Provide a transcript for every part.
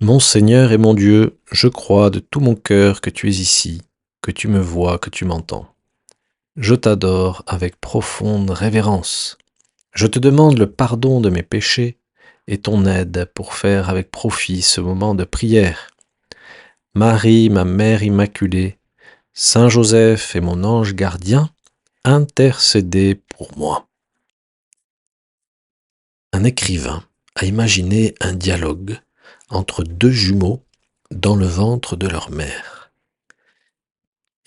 Mon Seigneur et mon Dieu, je crois de tout mon cœur que tu es ici, que tu me vois, que tu m'entends. Je t'adore avec profonde révérence. Je te demande le pardon de mes péchés et ton aide pour faire avec profit ce moment de prière. Marie, ma mère immaculée, Saint Joseph et mon ange gardien, intercédez pour moi. Un écrivain a imaginé un dialogue entre deux jumeaux dans le ventre de leur mère.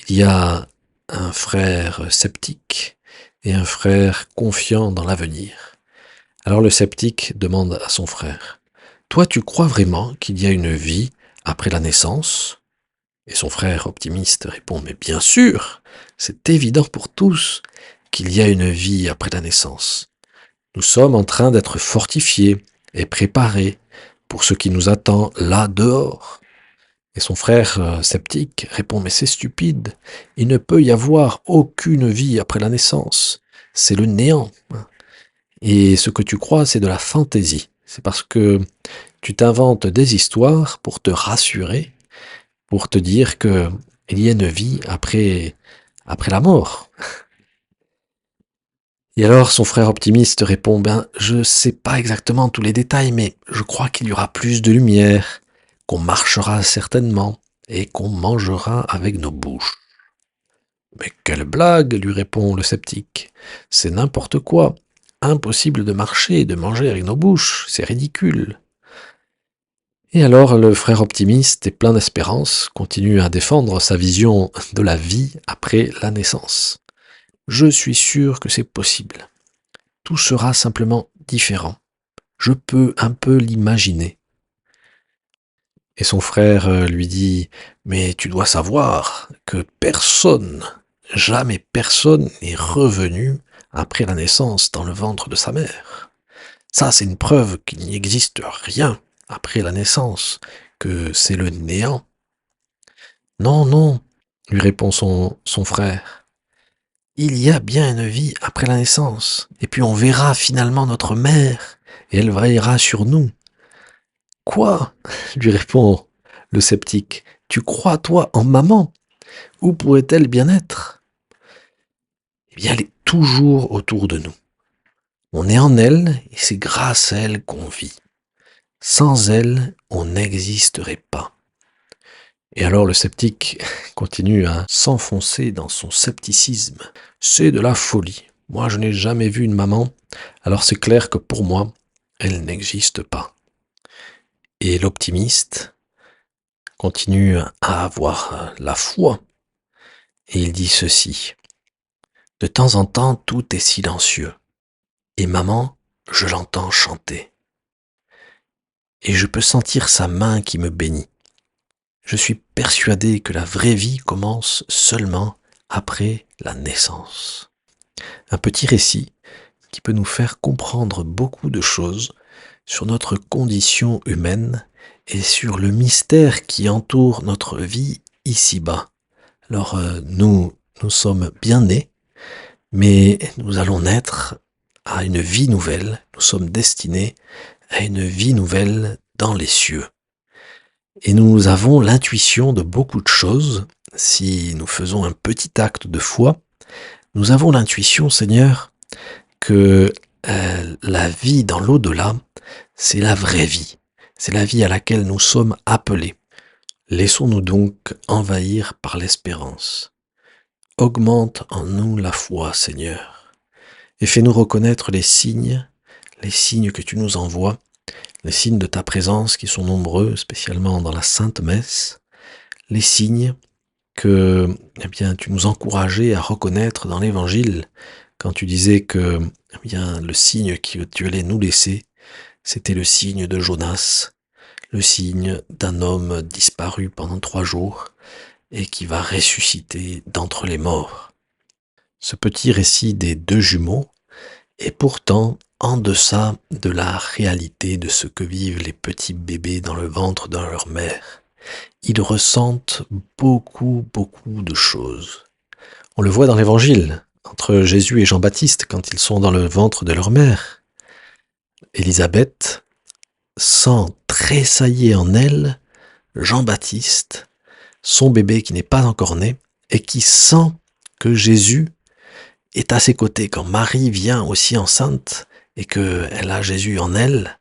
Il y a un frère sceptique et un frère confiant dans l'avenir. Alors le sceptique demande à son frère, « Toi, tu crois vraiment qu'il y a une vie après la naissance ?» Et son frère optimiste répond, « Mais bien sûr, c'est évident pour tous qu'il y a une vie après la naissance. Nous sommes en train d'être fortifiés et préparés pour ce qui nous attend là dehors. » Et son frère sceptique répond, « Mais c'est stupide, il ne peut y avoir aucune vie après la naissance. C'est le néant. Et ce que tu crois, c'est de la fantaisie. C'est parce que tu t'inventes des histoires pour te rassurer, pour te dire que il y a une vie après la mort. » Et alors son frère optimiste répond, « Ben, je sais pas exactement tous les détails, mais je crois qu'il y aura plus de lumière, qu'on marchera certainement et qu'on mangera avec nos bouches. » « Mais quelle blague, lui répond le sceptique. C'est n'importe quoi. Impossible de marcher et de manger avec nos bouches, c'est ridicule. » Et alors le frère optimiste et plein d'espérance continue à défendre sa vision de la vie après la naissance. « Je suis sûr que c'est possible. Tout sera simplement différent. Je peux un peu l'imaginer. » Et son frère lui dit, « Mais tu dois savoir que personne, jamais personne n'est revenu après la naissance dans le ventre de sa mère. Ça, c'est une preuve qu'il n'y existe rien après la naissance, que c'est le néant. » « Non, non, lui répond son frère. Il y a bien une vie après la naissance, et puis on verra finalement notre mère, et elle veillera sur nous. » « Quoi ?» lui répond le sceptique. « Tu crois, toi, en maman? Où pourrait-elle bien être? » « Eh bien, elle est toujours autour de nous. On est en elle, et c'est grâce à elle qu'on vit. Sans elle, on n'existerait pas. » Et alors le sceptique continue à s'enfoncer dans son scepticisme. « C'est de la folie. Moi, je n'ai jamais vu une maman, alors c'est clair que pour moi, elle n'existe pas. » Et l'optimiste continue à avoir la foi. Et il dit ceci, « De temps en temps, tout est silencieux. Et maman, je l'entends chanter. Et je peux sentir sa main qui me bénit. Je suis persuadé que la vraie vie commence seulement après la naissance. » Un petit récit qui peut nous faire comprendre beaucoup de choses sur notre condition humaine et sur le mystère qui entoure notre vie ici-bas. Alors nous sommes bien nés, mais nous allons naître à une vie nouvelle. Nous sommes destinés à une vie nouvelle dans les cieux. Et nous avons l'intuition de beaucoup de choses. Si nous faisons un petit acte de foi, nous avons l'intuition, Seigneur, que la vie dans l'au-delà, c'est la vraie vie. C'est la vie à laquelle nous sommes appelés. Laissons-nous donc envahir par l'espérance. Augmente en nous la foi, Seigneur, et fais-nous reconnaître les signes que tu nous envoies, les signes de ta présence qui sont nombreux, spécialement dans la Sainte Messe, les signes que tu nous encourageais à reconnaître dans l'Évangile, quand tu disais que le signe que tu allais nous laisser, c'était le signe de Jonas, le signe d'un homme disparu pendant 3 jours et qui va ressusciter d'entre les morts. Ce petit récit des 2 jumeaux est pourtant en deçà de la réalité de ce que vivent les petits bébés dans le ventre de leur mère. Ils ressentent beaucoup de choses. On le voit dans l'Évangile, entre Jésus et Jean-Baptiste, quand ils sont dans le ventre de leur mère. Élisabeth sent tressailler en elle Jean-Baptiste, son bébé qui n'est pas encore né, et qui sent que Jésus est à ses côtés quand Marie vient aussi enceinte et qu'elle a Jésus en elle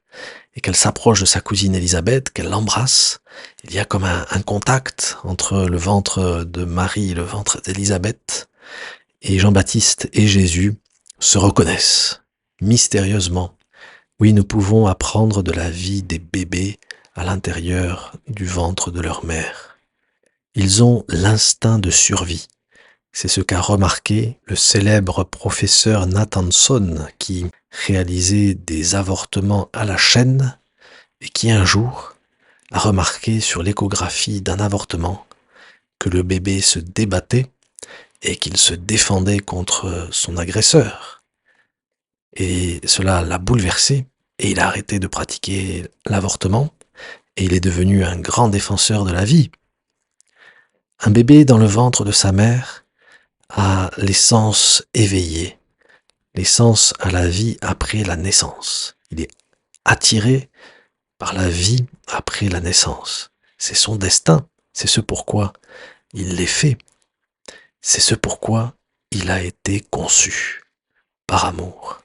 et qu'elle s'approche de sa cousine Élisabeth, qu'elle l'embrasse. Il y a comme un contact entre le ventre de Marie et le ventre d'Élisabeth, et Jean-Baptiste et Jésus se reconnaissent mystérieusement. Oui, nous pouvons apprendre de la vie des bébés à l'intérieur du ventre de leur mère. Ils ont l'instinct de survie. C'est ce qu'a remarqué le célèbre professeur Nathanson qui réalisait des avortements à la chaîne et qui un jour a remarqué sur l'échographie d'un avortement que le bébé se débattait et qu'il se défendait contre son agresseur. Et cela l'a bouleversé et il a arrêté de pratiquer l'avortement et il est devenu un grand défenseur de la vie. Un bébé dans le ventre de sa mère a les sens éveillés, les sens à la vie après la naissance. Il est attiré par la vie après la naissance. C'est son destin, c'est ce pourquoi il l'est fait. C'est ce pourquoi il a été conçu, par amour.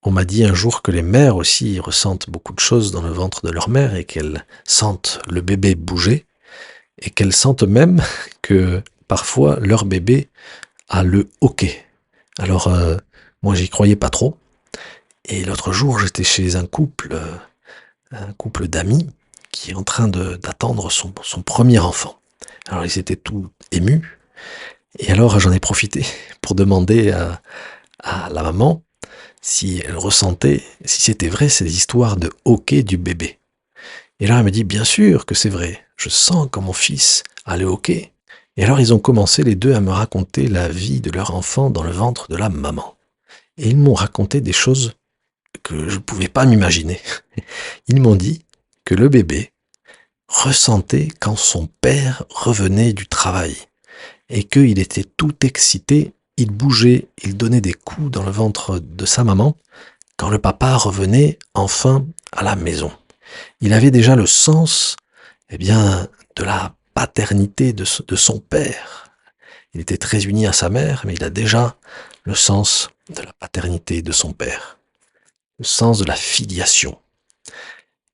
On m'a dit un jour que les mères aussi ressentent beaucoup de choses dans le ventre de leur mère et qu'elles sentent le bébé bouger et qu'elles sentent même que parfois leur bébé a le hoquet. Alors moi j'y croyais pas trop et l'autre jour j'étais chez un couple d'amis qui est en train d'attendre son premier enfant. Alors ils étaient tout émus et alors j'en ai profité pour demander à la maman si elle ressentait, si c'était vrai ces histoires de hoquet du bébé. Et là elle me dit bien sûr que c'est vrai, je sens quand mon fils a le hoquet. Et alors ils ont commencé les deux à me raconter la vie de leur enfant dans le ventre de la maman. Et ils m'ont raconté des choses que je ne pouvais pas m'imaginer. Ils m'ont dit que le bébé ressentait quand son père revenait du travail et qu'il était tout excité, il bougeait, il donnait des coups dans le ventre de sa maman quand le papa revenait enfin à la maison. Il avait déjà le sens, de la paternité de son père. Il était très uni à sa mère, mais il a déjà le sens de la paternité de son père, le sens de la filiation.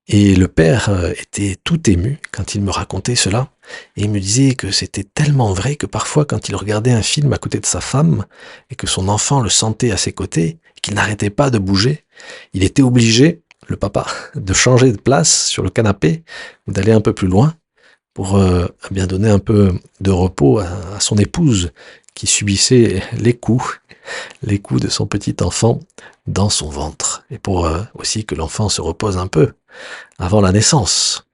Et le père était tout ému quand il me racontait cela, et il me disait que c'était tellement vrai que parfois quand il regardait un film à côté de sa femme, et que son enfant le sentait à ses côtés, et qu'il n'arrêtait pas de bouger, il était obligé, le papa, de changer de place sur le canapé, ou d'aller un peu plus loin, pour donner un peu de repos à son épouse, qui subissait les coups de son petit enfant dans son ventre, et pour aussi que l'enfant se repose un peu avant la naissance.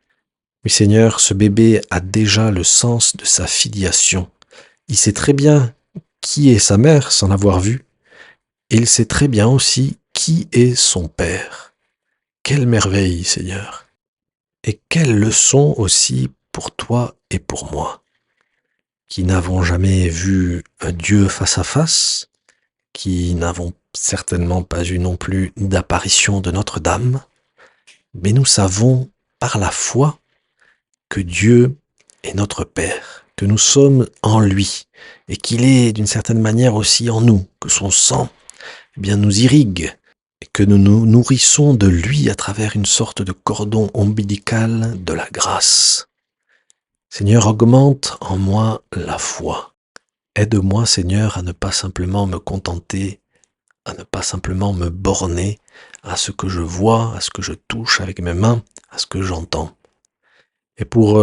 Oui Seigneur, ce bébé a déjà le sens de sa filiation. Il sait très bien qui est sa mère sans l'avoir vue, et il sait très bien aussi qui est son père. Quelle merveille, Seigneur! Et quelle leçon aussi pour toi et pour moi, qui n'avons jamais vu un Dieu face à face, qui n'avons certainement pas eu non plus d'apparition de Notre-Dame, mais nous savons par la foi que Dieu est notre Père, que nous sommes en lui, et qu'il est d'une certaine manière aussi en nous, que son sang nous irrigue, et que nous nous nourrissons de lui à travers une sorte de cordon ombilical de la grâce. Seigneur, augmente en moi la foi. Aide-moi, Seigneur, à ne pas simplement me contenter, à ne pas simplement me borner à ce que je vois, à ce que je touche avec mes mains, à ce que j'entends. Et pour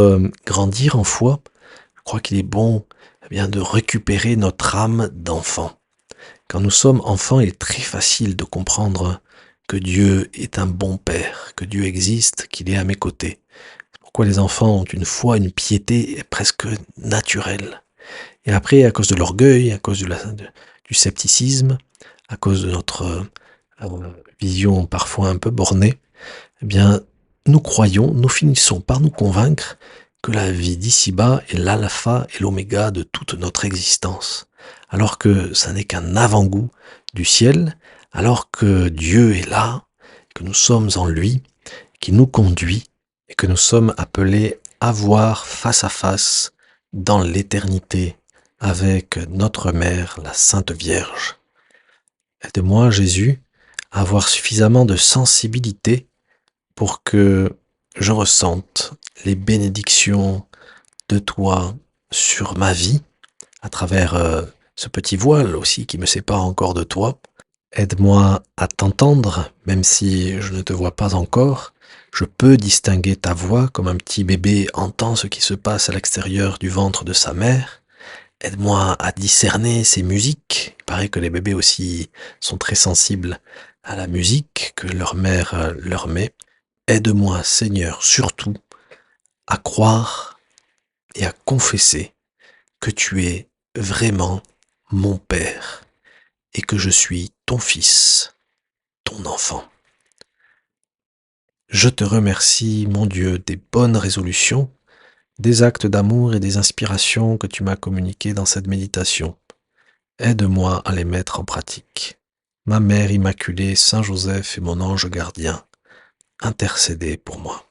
grandir en foi, je crois qu'il est bon de récupérer notre âme d'enfant. Quand nous sommes enfants, il est très facile de comprendre que Dieu est un bon Père, que Dieu existe, qu'il est à mes côtés. C'est pourquoi les enfants ont une foi, une piété presque naturelle. Et après, à cause de l'orgueil, à cause du scepticisme, à cause de notre vision parfois un peu bornée, nous croyons, nous finissons par nous convaincre que la vie d'ici-bas est l'alpha et l'oméga de toute notre existence, alors que ça n'est qu'un avant-goût du ciel, alors que Dieu est là, que nous sommes en lui, qui nous conduit et que nous sommes appelés à voir face à face dans l'éternité avec notre Mère, la Sainte Vierge. Aide-moi, Jésus, à avoir suffisamment de sensibilité pour que je ressente les bénédictions de toi sur ma vie, à travers ce petit voile aussi qui me sépare encore de toi. Aide-moi à t'entendre, même si je ne te vois pas encore. Je peux distinguer ta voix comme un petit bébé entend ce qui se passe à l'extérieur du ventre de sa mère. Aide-moi à discerner ces musiques. Il paraît que les bébés aussi sont très sensibles à la musique que leur mère leur met. Aide-moi, Seigneur, surtout à croire et à confesser que tu es vraiment mon Père et que je suis ton Fils, ton enfant. Je te remercie, mon Dieu, des bonnes résolutions, des actes d'amour et des inspirations que tu m'as communiquées dans cette méditation. Aide-moi à les mettre en pratique. Ma Mère Immaculée, Saint Joseph et mon ange gardien, intercédez pour moi.